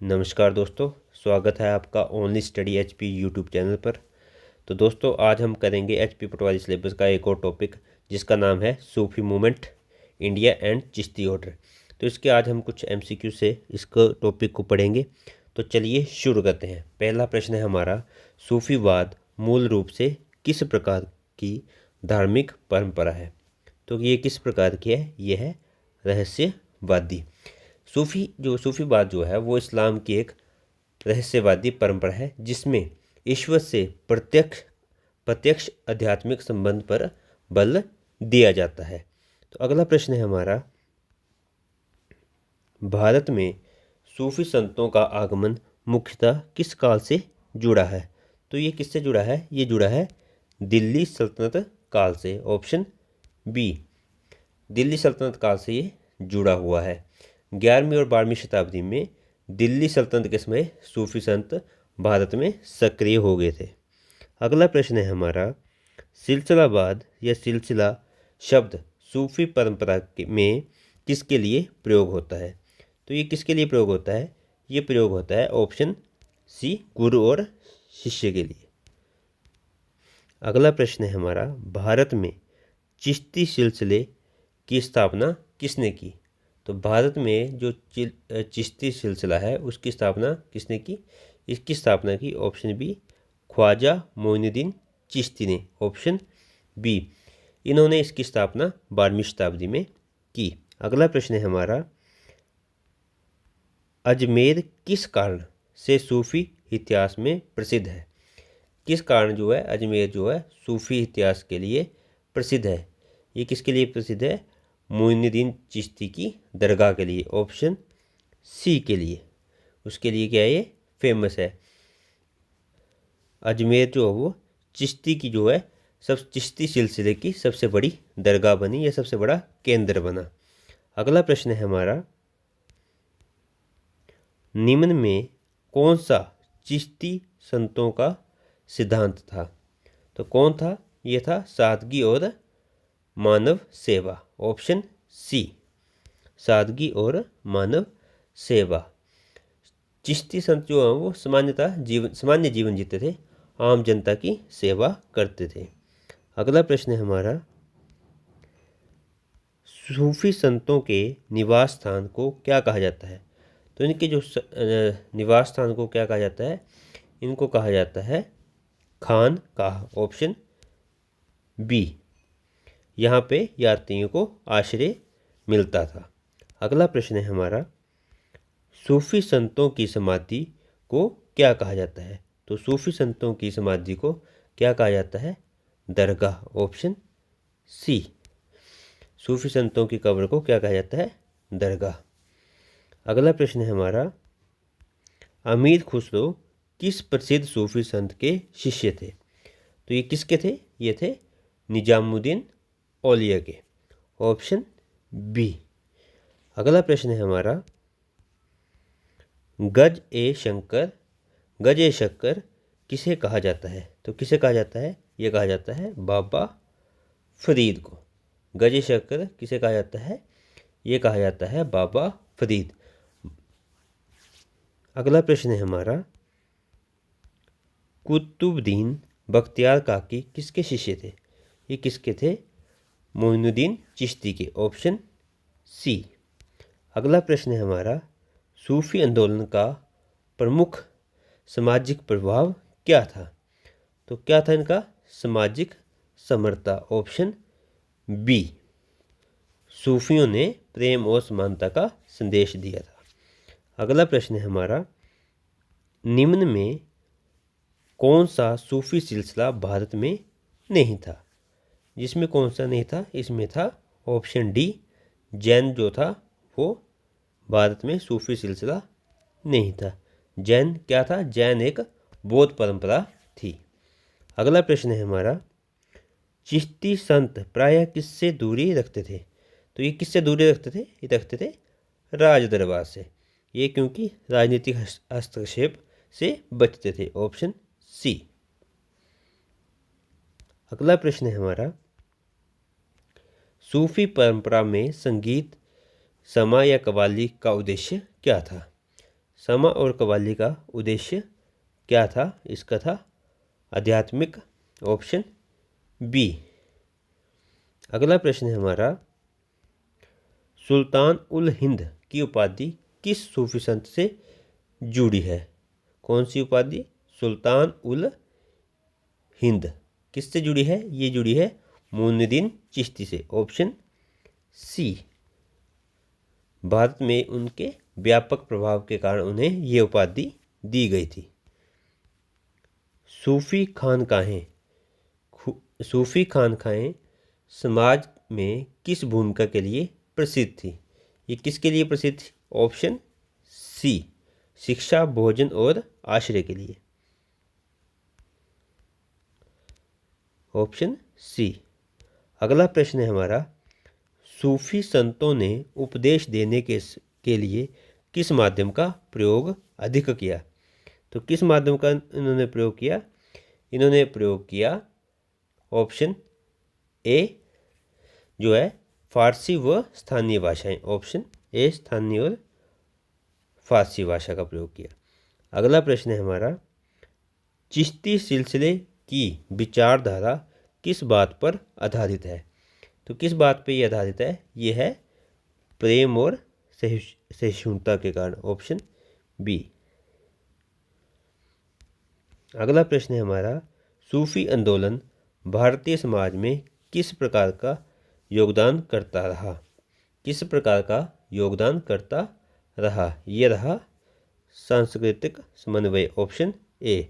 नमस्कार दोस्तों, स्वागत है आपका only study HP YouTube channel पर। तो दोस्तों, आज हम करेंगे एचपी पटवारी सिलेबस का एक और टॉपिक जिसका नाम है Sufi movement India and Chishti order. तो इसके आज हम कुछ एमसीक्यू से इसको टॉपिक को पढ़ेंगे। तो चलिए शुरू करते हैं। पहला प्रश्न है हमारा, सूफीवाद मूल रूप से किस प्रकार की धार्मिक परंपरा है? तो ये किस प्रकार की है? ये है रहस्यवादी। सूफीवाद जो है वो इस्लाम की एक रहस्यवादी परंपरा है जिसमें ईश्वर से प्रत्यक्ष प्रत्यक्ष आध्यात्मिक संबंध पर बल दिया जाता है। तो अगला प्रश्न है हमारा, भारत में सूफी संतों का आगमन मुख्यतः किस काल से जुड़ा है? तो ये किससे जुड़ा है? ये जुड़ा है दिल्ली सल्तनत काल से। ऑप्शन बी, दिल्ली सल्तनत काल से ये जुड़ा हुआ है। 11वीं और 12वीं शताब्दी में दिल्ली सल्तनत के समय सूफी संत भारत में सक्रिय हो गए थे। अगला प्रश्न है हमारा, सिलसिलावाद या सिलसिला शब्द सूफी परंपरा में किसके लिए प्रयोग होता है? तो ये किसके लिए प्रयोग होता है? ये प्रयोग होता है ऑप्शन सी, गुरु और शिष्य के लिए। अगला प्रश्न है हमारा, भारत में चिश्ती सिलसिले की स्थापना किसने की? तो भारत में जो चिश्ती सिलसिला है उसकी स्थापना किसने की? इसकी स्थापना की ऑप्शन बी, ख्वाजा मोइनुद्दीन चिश्ती ने। ऑप्शन बी, इन्होंने इसकी स्थापना 12वीं शताब्दी में की। अगला प्रश्न है हमारा, अजमेर किस कारण से सूफी इतिहास में प्रसिद्ध है? किस कारण जो है अजमेर जो है सूफी इतिहास के लिए प्रसिद्ध है? ये किसके लिए प्रसिद्ध है? मोइनुद्दीन चिश्ती की दरगाह के लिए। ऑप्शन सी के लिए, उसके लिए क्या है, ये फेमस है। अजमेर जो है वो चिश्ती की जो है चिश्ती सिलसिले की सबसे बड़ी दरगाह बनी, या सबसे बड़ा केंद्र बना। अगला प्रश्न है हमारा, निम्न में कौन सा चिश्ती संतों का सिद्धांत था? तो कौन था? ये था सादगी और मानव सेवा। ऑप्शन सी, सादगी और मानव सेवा। चिश्ती संत जो हैं वो सामान्य जीवन जीते थे, आम जनता की सेवा करते थे। अगला प्रश्न है हमारा, सूफी संतों के निवास स्थान को क्या कहा जाता है? तो इनके जो निवास स्थान को क्या कहा जाता है? इनको कहा जाता है खानकाह। ऑप्शन बी, यहाँ पे यात्रियों को आश्रय मिलता था। अगला प्रश्न है हमारा, सूफी संतों की समाधि को क्या कहा जाता है? तो सूफी संतों की समाधि को क्या कहा जाता है? दरगाह। ऑप्शन सी, सूफी संतों की कब्र को क्या कहा जाता है? दरगाह। अगला प्रश्न है हमारा, अमीर खुसरो किस प्रसिद्ध सूफी संत के शिष्य थे? तो ये किसके थे? ये थे निजामुद्दीन औलिया के। Option B. अगला प्रश्न है हमारा, गज ए शक्कर किसे कहा जाता है? तो किसे कहा जाता है? ये कहा जाता है बाबा फरीद को। गज ए शक्कर किसे कहा जाता है? ये कहा जाता है बाबा फरीद। अगला प्रश्न है हमारा, कुतुबुद्दीन बख्तियार काकी किसके शिष्य थे? ये किसके थे? मोइनुद्दीन चिश्ती के। Option C. अगला प्रश्न है हमारा, सूफी आंदोलन का प्रमुख सामाजिक प्रभाव क्या था? तो क्या था इनका सामाजिक समरसता। ऑप्शन बी, सूफियों ने प्रेम और समानता का संदेश दिया था। अगला प्रश्न है हमारा, निम्न में कौन सा सूफी सिलसिला भारत में नहीं था? जिसमें कौन सा नहीं था? इसमें था ऑप्शन डी, जैन जो था वो भारत में सूफी सिलसिला नहीं था। जैन क्या था? जैन एक बौद्ध परंपरा थी। अगला प्रश्न है हमारा, चिश्ती संत प्रायः किससे दूरी रखते थे? तो ये किससे दूरी रखते थे? ये रखते थे राज दरबार से। ये क्योंकि राजनीतिक हस्तक्षेप से बचते थे। Option C. अगला प्रश्न है हमारा, सूफी परंपरा में संगीत, समा या कव्वाली का उद्देश्य क्या था? समा और कव्वाली का उद्देश्य क्या था? इसका था आध्यात्मिक, ऑप्शन बी। अगला प्रश्न है हमारा, सुल्तान उल हिंद की उपाधि किस सूफी संत से जुड़ी है? कौन सी उपाधि? सुल्तान उल हिंद किससे जुड़ी है? ये जुड़ी है मोइनुद्दीन चिश्ती से, ऑप्शन सी। भारत में उनके व्यापक प्रभाव के कारण उन्हें ये उपाधि दी गई थी। सूफी खानकाहें समाज में किस भूमिका के लिए प्रसिद्ध थी? ये किसके लिए प्रसिद्ध थी? ऑप्शन सी, शिक्षा, भोजन और आश्रय के लिए, ऑप्शन सी। अगला प्रश्न है हमारा, सूफी संतों ने उपदेश देने के लिए किस माध्यम का प्रयोग अधिक किया? तो किस माध्यम का इन्होंने प्रयोग किया? इन्होंने प्रयोग किया ऑप्शन ए जो है फारसी व स्थानीय भाषाएं, ऑप्शन ए स्थानीय और फारसी भाषा का प्रयोग किया। अगला प्रश्न है हमारा, चिश्ती सिलसिले की विचारधारा किस बात पर आधारित है? तो किस बात पर यह आधारित है? यह है प्रेम और सहिष्णुता के कारण, ऑप्शन बी। अगला प्रश्न है हमारा, सूफी आंदोलन भारतीय समाज में किस प्रकार का योगदान करता रहा? किस प्रकार का योगदान करता रहा? ये रहा सांस्कृतिक समन्वय, ऑप्शन ए।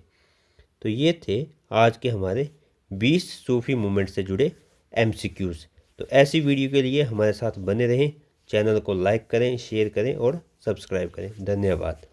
तो ये थे आज के हमारे 20 सूफी मूवमेंट से जुड़े MCQs। तो ऐसी वीडियो के लिए हमारे साथ बने रहें, चैनल को लाइक करें, शेयर करें और सब्सक्राइब करें। धन्यवाद।